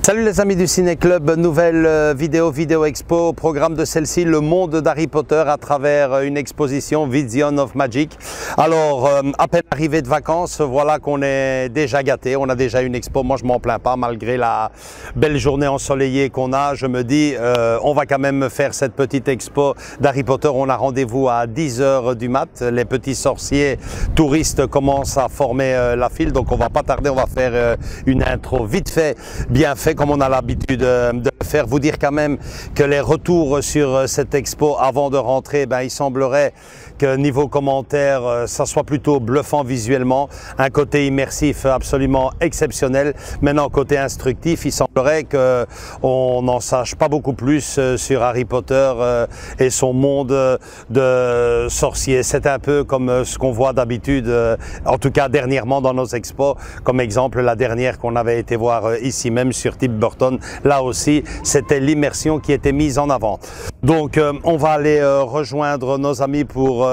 Salut les amis du Ciné Club, nouvelle vidéo expo, programme de celle-ci, le monde d'Harry Potter à travers une exposition Vision of Magic. Alors, à peine arrivé de vacances, voilà qu'on est déjà gâté, on a déjà une expo, moi je m'en plains pas malgré la belle journée ensoleillée qu'on a, je me dis on va quand même faire cette petite expo d'Harry Potter, on a rendez-vous à 10 h du mat, les petits sorciers touristes commencent à former la file, donc on va pas tarder, on va faire une intro vite fait, bien fait, comme on a l'habitude de faire. Vous dire quand même que les retours sur cette expo avant de rentrer, ben, il semblerait que niveau commentaire, ça soit plutôt bluffant visuellement, un côté immersif absolument exceptionnel. Maintenant, côté instructif, il semblerait qu'on n'en sache pas beaucoup plus sur Harry Potter et son monde de sorciers. C'est un peu comme ce qu'on voit d'habitude, en tout cas dernièrement dans nos expos, comme exemple la dernière qu'on avait été voir ici même sur Tim Burton. Là aussi, c'était l'immersion qui était mise en avant. Donc, on va aller rejoindre nos amis pour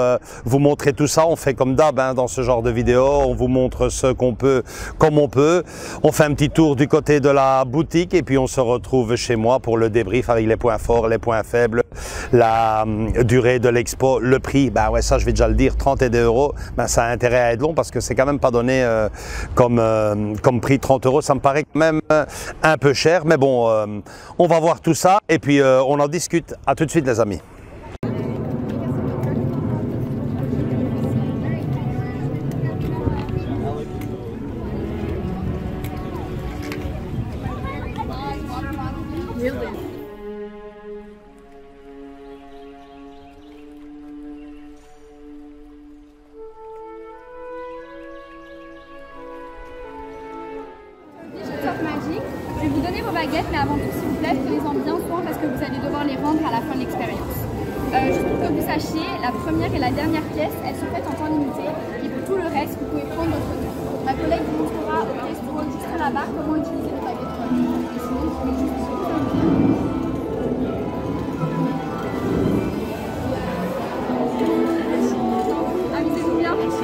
vous montrer tout ça. On fait comme d'hab hein, dans ce genre de vidéo, on vous montre ce qu'on peut, comme on peut. On fait un petit tour du côté de la boutique et puis on se retrouve chez moi pour le débrief avec les points forts, les points faibles, la durée de l'expo, le prix. Ben ouais, ça je vais déjà le dire, 32 €. Ben ça a intérêt à être long parce que c'est quand même pas donné comme prix 30 €. Ça me paraît quand même un peu cher, mais bon, on va voir tout ça et puis on en discute. À tout de suite les amis. Magic. Je vais vous donner vos baguettes, mais avant tout, s'il vous plaît, prenez-en bien soin parce que vous allez devoir les rendre à la fin de l'expérience. Juste pour que vous sachiez, la première et la dernière pièce, elles sont faites en temps limité et pour tout le reste, vous pouvez prendre votre temps. Ma collègue vous montrera au resto juste là-bas comment utiliser les baguettes. Et sinon, vous pouvez juste amusez-vous bien. Merci.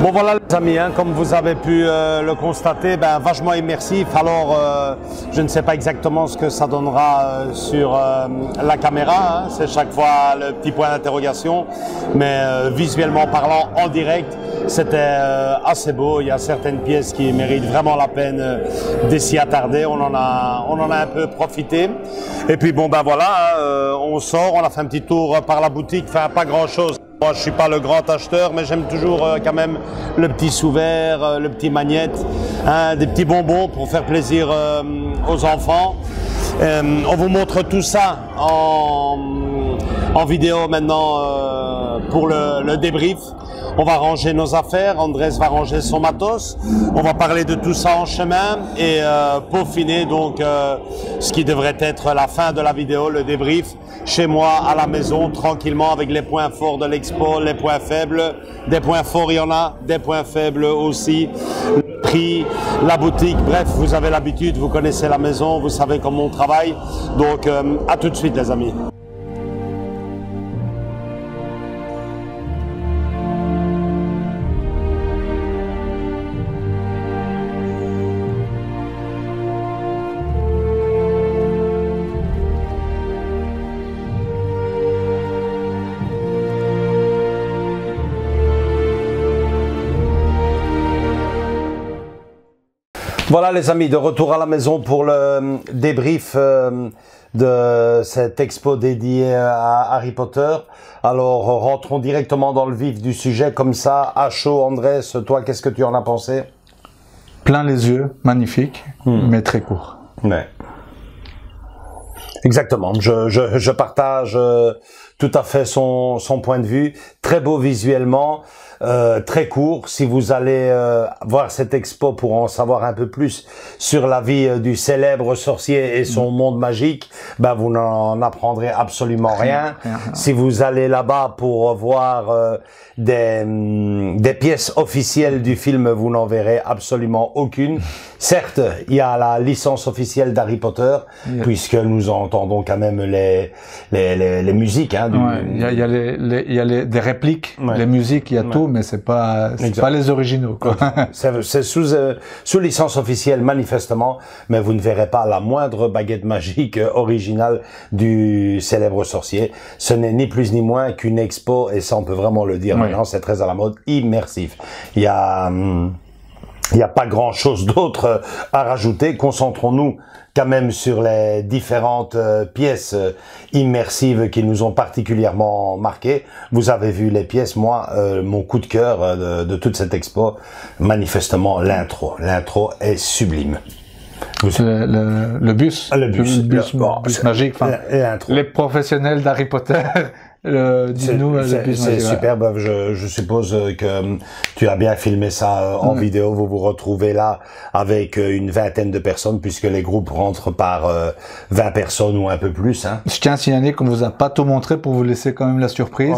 Bon voilà les amis, hein, comme vous avez pu le constater, ben, vachement immersif. Alors je ne sais pas exactement ce que ça donnera sur la caméra, hein. C'est chaque fois le petit point d'interrogation, mais visuellement parlant, en direct, c'était assez beau. Il y a certaines pièces qui méritent vraiment la peine de s'y attarder. On en a un peu profité. Et puis bon ben voilà, hein, on sort, on a fait un petit tour par la boutique, enfin pas grand chose. Moi, je suis pas le grand acheteur, mais j'aime toujours quand même le petit sous-verre, le petit magnète, hein, des petits bonbons pour faire plaisir aux enfants. On vous montre tout ça en vidéo maintenant pour le débrief. On va ranger nos affaires, Andrés va ranger son matos, on va parler de tout ça en chemin et peaufiner donc ce qui devrait être la fin de la vidéo, le débrief, chez moi à la maison, tranquillement avec les points forts de l'expo, les points faibles. Des points forts il y en a, des points faibles aussi, le prix, la boutique, bref, vous avez l'habitude, vous connaissez la maison, vous savez comment on travaille, donc à tout de suite les amis. Voilà les amis, de retour à la maison pour le débrief de cette expo dédiée à Harry Potter. Alors rentrons directement dans le vif du sujet comme ça, à chaud. Andrés, toi qu'est-ce que tu en as pensé? Plein les yeux, magnifique, mais très court. Ouais. Exactement, je partage tout à fait son point de vue, très beau visuellement. Très court. Si vous allez voir cette expo pour en savoir un peu plus sur la vie du célèbre sorcier et son monde magique, ben vous n'en apprendrez absolument rien. Si vous allez là-bas pour voir des pièces officielles du film, vous n'en verrez absolument aucune. Certes, il y a la licence officielle d'Harry Potter, puisque nous entendons quand même les musiques. Hein, il y a des répliques, les musiques, il y a tout, mais c'est pas les originaux, quoi. C'est sous licence officielle manifestement, mais vous ne verrez pas la moindre baguette magique originale du célèbre sorcier. Ce n'est ni plus ni moins qu'une expo, et ça on peut vraiment le dire maintenant, c'est très à la mode, immersif. Il y a pas grand chose d'autre à rajouter. Concentrons-nous quand même sur les différentes pièces immersives qui nous ont particulièrement marqué. Vous avez vu les pièces, moi, mon coup de cœur de toute cette expo, manifestement l'intro. L'intro est sublime. Le bus magique, enfin, les professionnels d'Harry Potter. C'est superbe. Je suppose que tu as bien filmé ça en vidéo. Vous vous retrouvez là avec une vingtaine de personnes, puisque les groupes rentrent par 20 personnes ou un peu plus. Hein. Je tiens à signaler qu'on vous a pas tout montré pour vous laisser quand même la surprise.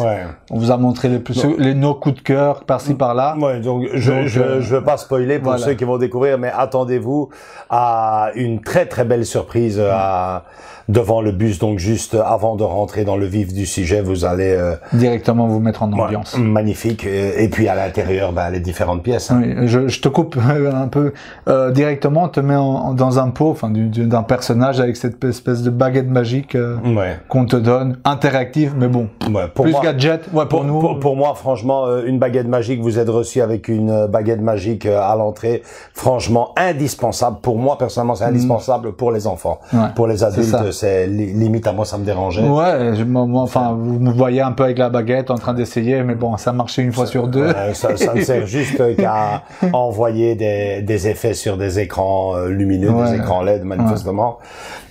On vous a montré nos coups de cœur par-ci par-là. Ouais, donc je veux pas spoiler pour ceux qui vont découvrir, mais attendez-vous à une très très belle surprise devant le bus. Donc juste avant de rentrer dans le vif du sujet, vous allez directement vous mettre en ambiance. Magnifique. Et puis à l'intérieur, les différentes pièces. Hein. Oui, je te coupe un peu directement, on te met dans un pot, enfin d'un personnage avec cette espèce de baguette magique qu'on te donne, interactive, mais bon. Pour plus moi, gadget. Pour nous. Pour moi, franchement, une baguette magique, vous êtes reçu avec une baguette magique à l'entrée. Franchement, indispensable. Pour moi, personnellement, c'est indispensable pour les enfants. Pour les adultes, c'est limite à moi, ça me dérangeait. Ouais, moi, enfin, vous me voyez un peu avec la baguette en train d'essayer, mais bon, ça marchait une fois sur deux. Ça ne sert juste qu'à envoyer des effets sur des écrans lumineux, des écrans LED manifestement,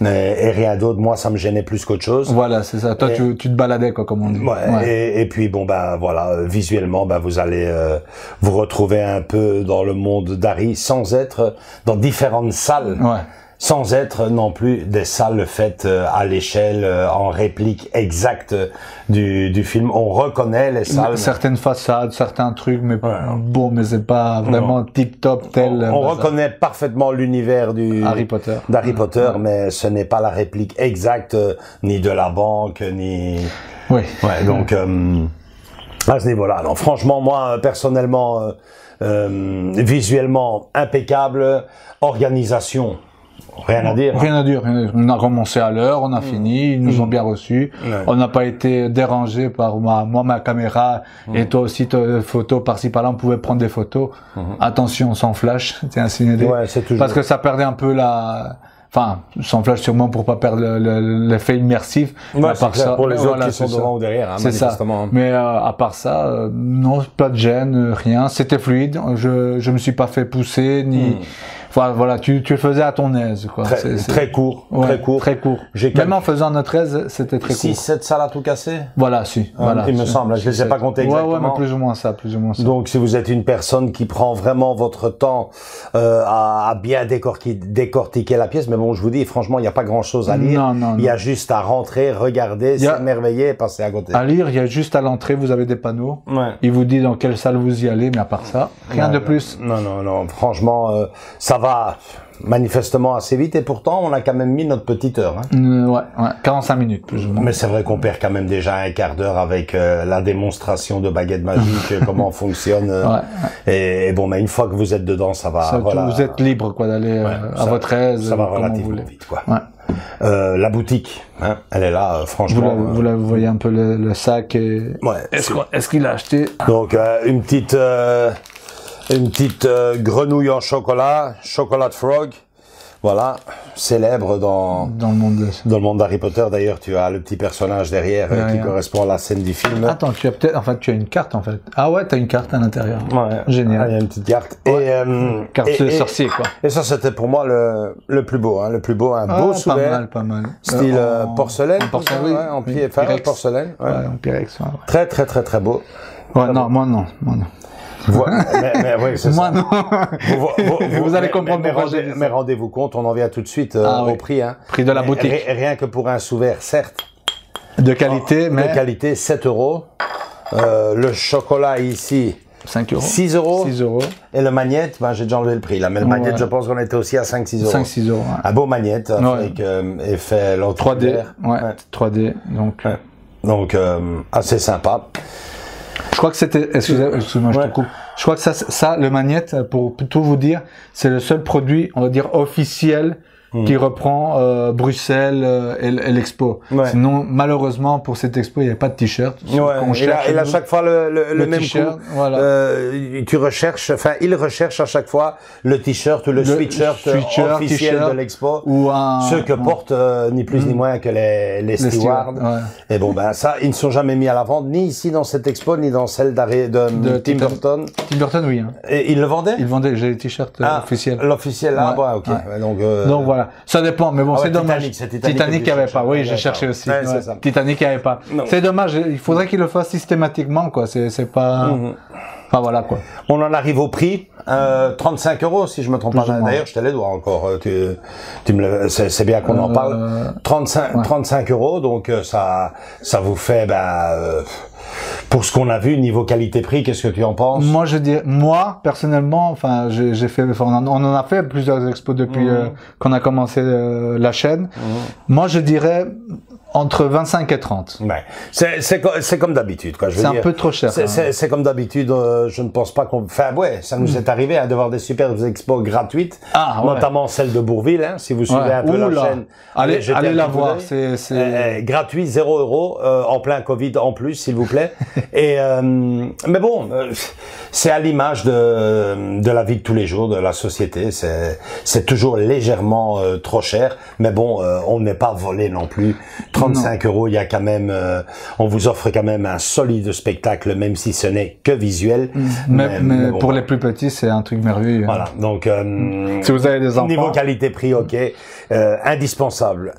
et rien d'autre. Moi, ça me gênait plus qu'autre chose. Voilà, c'est ça. Toi, tu te baladais, quoi, comme on dit. Et puis bon, voilà, visuellement, vous allez vous retrouver un peu dans le monde d'Harry, sans être dans différentes salles. Sans être non plus des salles faites à l'échelle, en réplique exacte du film. On reconnaît les salles. Certaines façades, certains trucs, mais bon, mais c'est pas vraiment tip-top tel. On reconnaît parfaitement l'univers d'Harry Potter, mais ce n'est pas la réplique exacte ni de la banque, ni... Donc... à ce niveau-là. Non, franchement, moi, personnellement, visuellement impeccable, organisation. Rien à dire. Rien à dire. On a commencé à l'heure, on a fini, ils nous ont bien reçus. On n'a pas été dérangé par ma caméra et toi aussi tes photos par-ci par-là. On pouvait prendre des photos. Attention, sans flash, tiens, signalé. Ouais, c'est toujours. Parce que ça perdait un peu enfin, sans flash sûrement pour pas perdre l'effet immersif. Ouais, à part ça, pour les autres qui sont devant ou derrière, hein, manifestement. Ça. Mais à part ça, non, pas de gêne, rien. C'était fluide. Je me suis pas fait pousser ni. Enfin, voilà, tu le faisais à ton aise, quoi. Très court, ouais, très court. Très court. Même en faisant notre aise, c'était très court. 6-7 salles à tout casser? Voilà, si. Voilà. Il me semble, je ne les ai pas comptés exactement. Ouais, mais plus ou moins ça. Donc, si vous êtes une personne qui prend vraiment votre temps à bien décortiquer la pièce, mais bon, je vous dis, franchement, il n'y a pas grand-chose à lire. Il y a juste à rentrer, regarder, s'émerveiller et passer à côté. À lire, il y a juste à l'entrée, vous avez des panneaux. Ouais. Il vous dit dans quelle salle vous y allez, mais à part ça, rien de plus. Non, franchement, ça va manifestement assez vite et pourtant on a quand même mis notre petite heure. Hein. Ouais, 45 minutes plus ou moins. Mais c'est vrai qu'on perd quand même déjà un quart d'heure avec la démonstration de baguette magique, comment on fonctionne. Et bon, mais une fois que vous êtes dedans, ça va. Voilà. Vous êtes libre quoi d'aller à votre aise. Ça va relativement vite quoi. La boutique, hein, elle est là, franchement. Vous voyez un peu le sac et. Ouais. Est-ce qu'il a acheté? Donc une petite grenouille en chocolat, chocolat frog, voilà, célèbre dans le monde d'Harry Potter. D'ailleurs, tu as le petit personnage derrière qui correspond à la scène du film. Attends, tu as une carte en fait. Ah ouais, t'as une carte à l'intérieur. Ouais, génial. Il y a une petite carte. Ouais. Carte de sorcier quoi. Et ça, c'était pour moi le plus beau, hein, un beau souverain. Pas mal. Style porcelaine, en pied, porcelaine. Ouais, en Pyrex. Ouais. Très très très très beau. Ouais, non, moi non. Mais oui, c'est moi ça. non. Vous allez comprendre pourquoi j'ai dit ça. Mais rendez-vous compte, on en vient tout de suite au prix. Hein. Prix de la boutique. Rien que pour un sous-verre, certes. De qualité, mais. De qualité, 7 €. Le chocolat ici, 5 €. 6 €. 6 €. Et le magnète, j'ai déjà enlevé le prix là. Mais le magnète, je pense qu'on était aussi à 5-6 €. 5-6 €. Ouais. Un beau magnète avec effet 3D. Ouais, 3D. Donc assez sympa. Je crois que c'était, excusez-moi, je te coupe. Je crois que ça, le magnète, pour tout vous dire, c'est le seul produit, on va dire, officiel qui reprend Bruxelles et l'expo. Sinon, malheureusement, pour cette expo, il n'y avait pas de t-shirt. Et à chaque fois le même t-shirt. coup. Voilà. Il recherche à chaque fois le t-shirt ou le sweatshirt officiel de l'expo. Ceux que portent ni plus ni moins que les stewards. Et bon, ça, ils ne sont jamais mis à la vente, ni ici dans cette expo, ni dans celle de Tim Burton. Tim Burton, oui. Hein. Et ils le vendaient? Ils vendaient, j'ai les t-shirts officiels. L'officiel, ok. Donc voilà. Ça dépend, mais bon, c'est dommage. Titanic avait pas. Oui, j'ai cherché aussi. Titanic avait pas. C'est dommage. Il faudrait qu'il le fasse systématiquement, quoi. C'est pas. Enfin voilà quoi. On en arrive au prix, 35 € si je me trompe pas. D'ailleurs, je te les dois encore. C'est bien qu'on en parle. 35 €, donc ça vous fait pour ce qu'on a vu niveau qualité-prix, qu'est-ce que tu en penses? Moi personnellement, enfin on en a fait plusieurs expos depuis qu'on a commencé la chaîne. Moi je dirais entre 25 et 30. Ouais. C'est comme d'habitude, quoi. C'est un peu trop cher. C'est comme d'habitude. Je ne pense pas qu'on. Enfin, ça nous est arrivé de voir des super expos gratuites, notamment celle de Bourville. Hein, si vous suivez un peu la chaîne, allez la voir. C'est gratuit, 0 € en plein Covid en plus, s'il vous plaît. Et mais bon, c'est à l'image de la vie de tous les jours, de la société. C'est toujours légèrement trop cher, mais bon, on n'est pas volé non plus. 35 €, il y a quand même, on vous offre quand même un solide spectacle, même si ce n'est que visuel. Mais bon, pour les plus petits, c'est un truc merveilleux. Voilà, donc si vous avez des enfants, niveau qualité-prix, ok, indispensable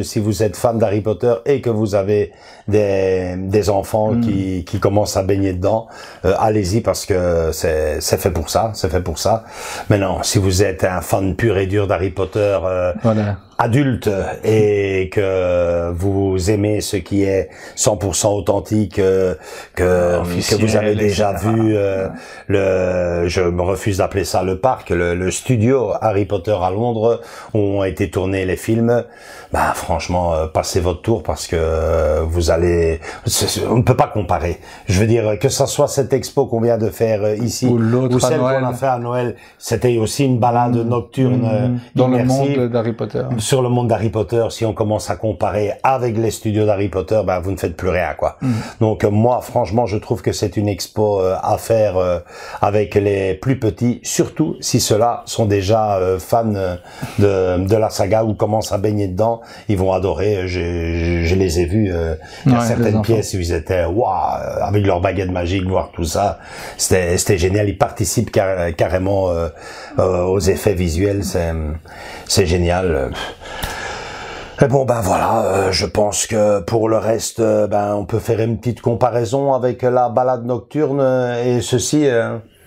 si vous êtes fan d'Harry Potter et que vous avez des enfants qui commencent à baigner dedans, allez-y parce que c'est fait pour ça, Maintenant, si vous êtes un fan pur et dur d'Harry Potter, adulte et que vous aimez ce qui est 100% authentique, que vous avez déjà vu je me refuse d'appeler ça le parc, le studio Harry Potter à Londres où ont été tournés les films, bah franchement passez votre tour parce que vous allez, on ne peut pas comparer. Je veux dire que ça soit cette expo qu'on vient de faire ici ou celle qu'on a fait à Noël, c'était aussi une balade nocturne dans le monde d'Harry Potter. Sur le monde d'Harry Potter, si on commence à comparer avec les studios d'Harry Potter, ben vous ne faites plus rien quoi. Donc moi franchement je trouve que c'est une expo à faire avec les plus petits, surtout si ceux-là sont déjà fans de la saga ou commencent à baigner dedans, ils vont adorer. Je les ai vus il y a certaines pièces où ils étaient waouh avec leur baguette magique, voir tout ça, c'était génial. Ils participent carrément aux effets visuels, c'est génial. Et bon ben voilà, je pense que pour le reste, ben on peut faire une petite comparaison avec la balade nocturne et ceci.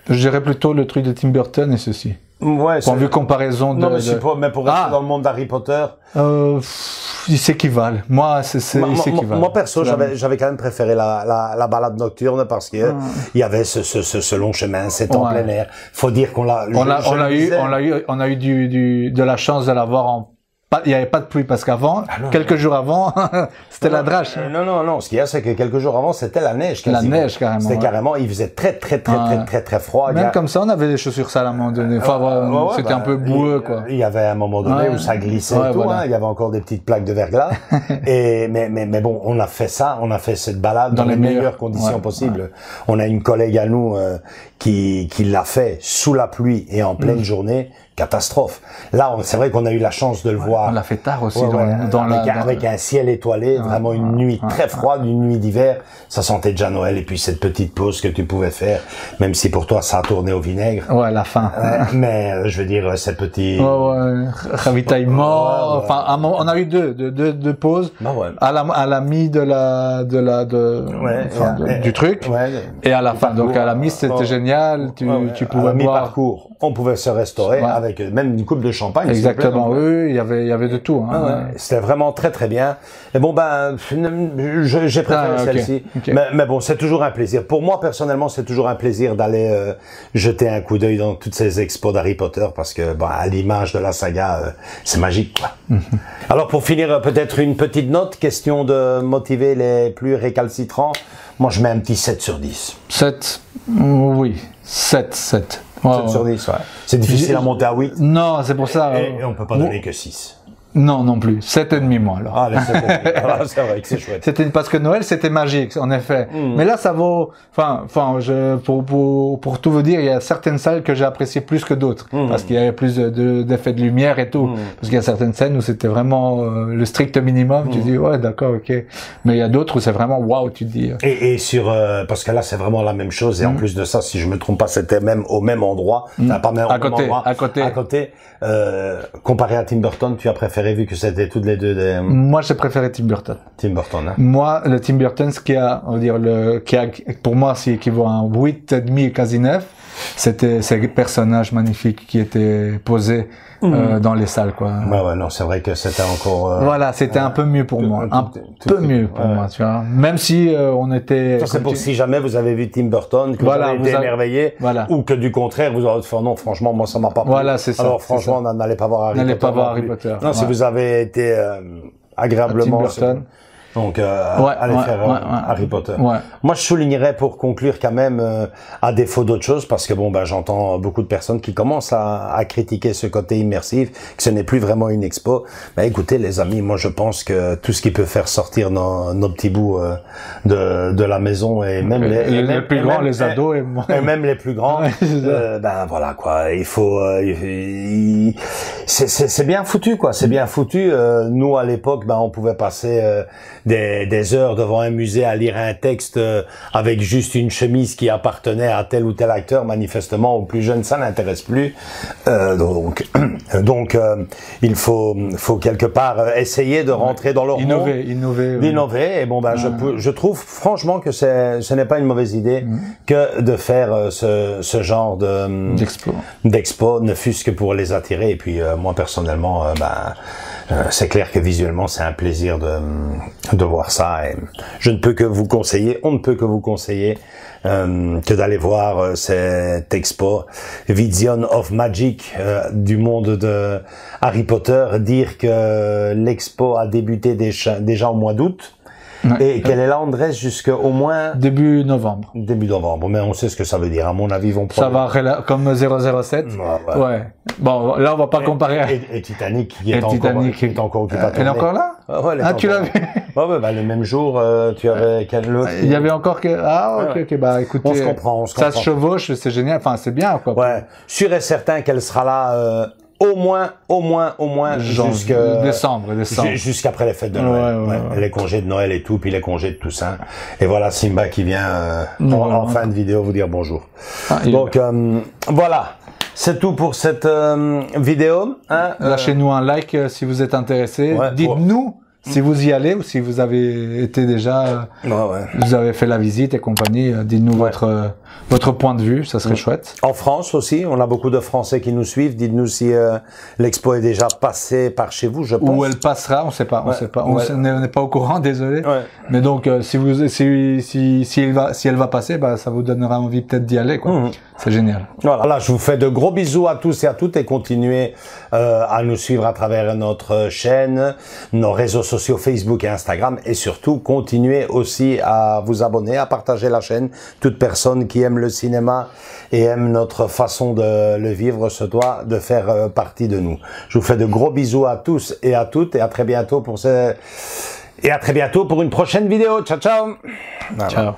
Je dirais plutôt le truc de Tim Burton et ceci. Ouais. En vue comparaison de. Non mais pour rester dans le monde d'Harry Potter. Ils s'équivalent. Moi, moi perso, j'avais quand même préféré la balade nocturne parce que il y avait ce long chemin, c'était en plein air. Faut dire qu'on l'a. On a eu de la chance de l'avoir en. Il n'y avait pas de pluie parce qu'avant, quelques jours avant, c'était la drache. Non. Ce qu'il y a, c'est que quelques jours avant, c'était la neige. Quasiment. La neige, carrément. C'était carrément, il faisait très froid. Même comme ça, on avait des chaussures sales à un moment donné. Enfin, c'était un peu boueux, quoi. Il y avait un moment donné où ça glissait et tout, il y avait encore des petites plaques de verglas. mais bon, on a fait cette balade dans les meilleures conditions possibles. On a une collègue à nous, qui l'a fait sous la pluie et en pleine journée. Catastrophe. Là, c'est vrai qu'on a eu la chance de le voir. On l'a fait tard aussi avec un ciel étoilé, vraiment une nuit très froide, une nuit d'hiver. Ça sentait déjà Noël et puis cette petite pause que tu pouvais faire, même si pour toi ça a tourné au vinaigre. Ouais, la fin. Mais je veux dire, ces petits ravitaillement. Enfin, on a eu deux pauses. À la mi du truc et à la fin. Donc à la mi c'était génial. Tu pouvais boire. Mi-parcours, on pouvait se restaurer avec même une coupe de champagne. Exactement, oui, il y avait de tout. C'était vraiment très bien. Et bon ben, j'ai préféré celle-ci. Mais bon, c'est toujours un plaisir. Pour moi personnellement, c'est toujours un plaisir d'aller jeter un coup d'œil dans toutes ces expos d'Harry Potter parce que à l'image de la saga, c'est magique quoi. Alors pour finir, peut-être une petite note, question de motiver les plus récalcitrants. Moi, je mets un petit 7 sur 10. 7, oui, 7. 7 sur 10, ouais. C'est difficile à monter à 8. Non, c'est pour ça. Et on peut pas donner que 6. Non plus. 7,5 moi alors. Ah, c'est bon. C'est vrai que c'est chouette. Parce que Noël c'était magique en effet. Mais là ça vaut. Pour tout vous dire, il y a certaines salles que j'ai appréciées plus que d'autres parce qu'il y avait plus d'effets de lumière et tout. Parce qu'il y a certaines scènes où c'était vraiment le strict minimum. Tu dis ouais d'accord ok. Mais il y a d'autres où c'est vraiment waouh tu te dis. Et sur parce que là c'est vraiment la même chose et en plus de ça si je me trompe pas c'était même au même endroit. Pas même à côté. Comparé à Tim Burton, tu as préféré vu que c'était toutes les deux des... Moi, j'ai préféré Tim Burton. Tim Burton, hein. Moi, le Tim Burton, pour moi, c'est équivaut à un 8,5 quasi 9. C'était ces personnages magnifiques qui étaient posés dans les salles, quoi. Ouais, non, c'est vrai que c'était encore... Voilà, c'était un peu mieux pour moi. Un peu mieux pour moi, tu vois. Même si on était... Ça, c'est pour si jamais vous avez vu Tim Burton, que vous avez été émerveillé, ou que du contraire, vous aurez fait non, franchement, moi, ça m'a pas plu. Voilà, c'est ça. Alors, franchement, n'allez pas voir Harry Potter. N'allez pas voir Harry Potter. Non, si vous avez été agréablement... Tim Burton. Donc, allez faire Harry Potter. Moi, je soulignerais pour conclure quand même, à défaut d'autre chose, parce que bon, j'entends beaucoup de personnes qui commencent à critiquer ce côté immersif, que ce n'est plus vraiment une expo. Mais écoutez, les amis, moi, je pense que tout ce qui peut faire sortir nos petits bouts de la maison et même les plus grands, les ados et même les plus grands, voilà quoi. Il faut, c'est bien foutu quoi. C'est bien foutu. Nous, à l'époque, on pouvait passer des heures devant un musée à lire un texte avec juste une chemise qui appartenait à tel ou tel acteur. Manifestement, aux plus jeunes, ça n'intéresse plus. Donc, il faut quelque part essayer de rentrer dans leur monde. Innover. Et bon, je trouve franchement que ce n'est pas une mauvaise idée que de faire ce genre d'expo, ne fût-ce que pour les attirer. Et puis, moi, personnellement, c'est clair que visuellement c'est un plaisir de voir ça, et je ne peux que vous conseiller, on ne peut que vous conseiller que d'aller voir cette expo Vision of Magic du monde de Harry Potter. Dire que l'expo a débuté déjà au mois d'août. Et qu'elle est là, Andrés, jusqu'au moins... Début novembre. Début novembre, mais on sait ce que ça veut dire. À mon avis, ils vont prendre... Ça va comme 007. Ouais. Bon, là, on va pas comparer. Et Titanic, qui est encore occupé à tourner. Elle est encore là? Ah, tu l'as vu? Ouais, bah, le même jour, tu avais l'autre. Il y avait encore que... Ah, ok, bah, écoutez. On se comprend, Ça se chevauche, c'est génial. Enfin, c'est bien, quoi. Ouais. Sûr et certain qu'elle sera là, au moins jusqu'à décembre. Jusqu'après les fêtes de Noël. Les congés de Noël et tout, puis les congés de Toussaint. Et voilà Simba qui vient en fin de vidéo vous dire bonjour. Donc voilà, c'est tout pour cette vidéo. Hein. Lâchez-nous un like si vous êtes intéressé. Dites-nous si vous y allez ou si vous avez été déjà, vous avez fait la visite et compagnie. Dites-nous votre point de vue, ça serait chouette. En France aussi, on a beaucoup de Français qui nous suivent. Dites-nous si l'expo est déjà passée par chez vous, je pense. Ou elle passera, on sait pas, on sait pas. On n'est pas au courant, désolé. Mais donc, si elle va passer, bah, ça vous donnera envie peut-être d'y aller, quoi. C'est génial. Voilà, là, je vous fais de gros bisous à tous et à toutes, et continuez à nous suivre à travers notre chaîne, nos réseaux sociaux Facebook et Instagram, et surtout continuez aussi à vous abonner, à partager la chaîne. Toute personne qui aime le cinéma et aime notre façon de le vivre se doit de faire partie de nous. Je vous fais de gros bisous à tous et à toutes, et à très bientôt pour une prochaine vidéo. Ciao, ciao. Ciao.